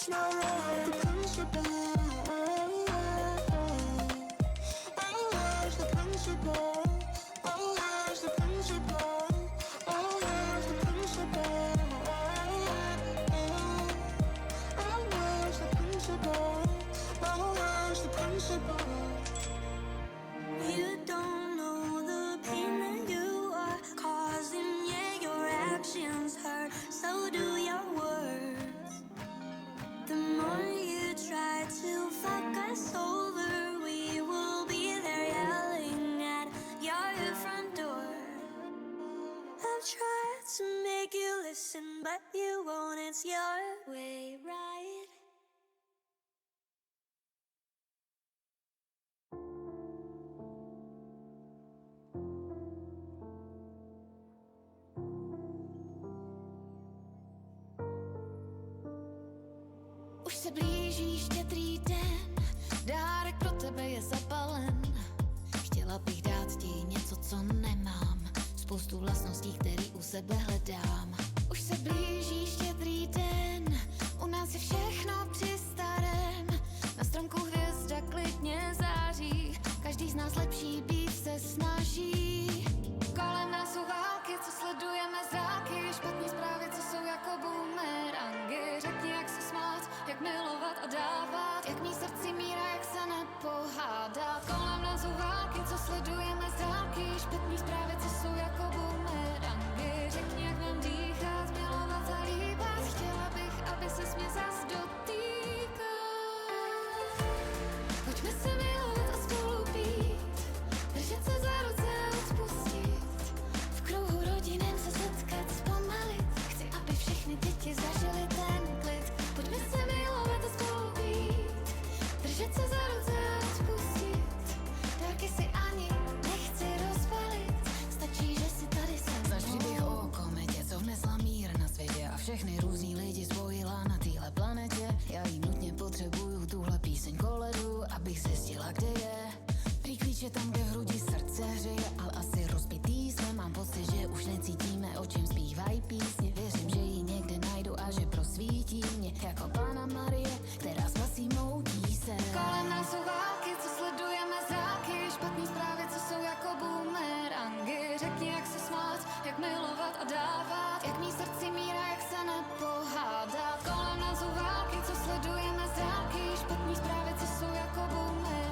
it's not right. The principle, oh, where's the principle? Oh, where's the principle? Oh, where's the principle? Oh, where's the principle? Oh, where's the principle? You don't know the pain that you are causing. Yeah, your actions hurt, so do your words. The more you try to fuck us over, we will be there yelling at your front door. I've tried to make you listen, but you won't. It's your way, right? Už se blíží štědrý den, dárek pro tebe je zabalen. Chtěla bych dát ti něco, co nemám, spoustu vlastností, který u sebe hledám. Už se blíží štědrý den, u nás je všechno při starém. Na stromku hvězda klidně září, každý z nás lepší být se snaží. Kolem nás jsou války, co sledujeme zráky, špatný zprávy, co jsou jako bumerangy. Řekni, jak se smát, jak milovat a dávat, jak mít srdci míra, jak se nepohádat. Kolem nás jsou války, co sledujeme zráky, špatný zprávy, co jsou jako bumerangy. Řekni, jak mám dýchat, milovat a líbat, chtěla bych, aby ses mě zas dotýkal. Pojďme se milovat a spolu být, držet se za ruce a odpustit, v kruhu rodinem se setkat, zpomalit. Chci, aby všechny děti zažily ten klid. Pojďme se milovat a spolu být, držet se za ruce a odpustit, dárky si ani nechci rozvalit, stačí, že si tady jsem. Znaš příběh o kometě, co vnesla mír na světě a všechny různý lidi spojila na téhle planetě. Já jí nutně potřebuju, tuhle píseň koledu, abych zjistila, kde je. Prý klíč je tam, kde v hrudi srdce hřeje, ale asi rozbitý jsme. Mám pocit, že už necítíme, o čem zpívají písně. Věřím, že ji někde najdu a že prosvítí mě, jako Panna Marie, která spasí mou tíseň. Kolem nás jsou války, co sledujeme zráky, špatný zprávy, co jsou jako bumerangy. Řekni, jak se smát, jak milovat a dávat, jak mít srdci míra, jak se nepohádat. Kolem nás jsou války, co sledujeme zráky, špatný zprávy, co jsou jako bumerangy.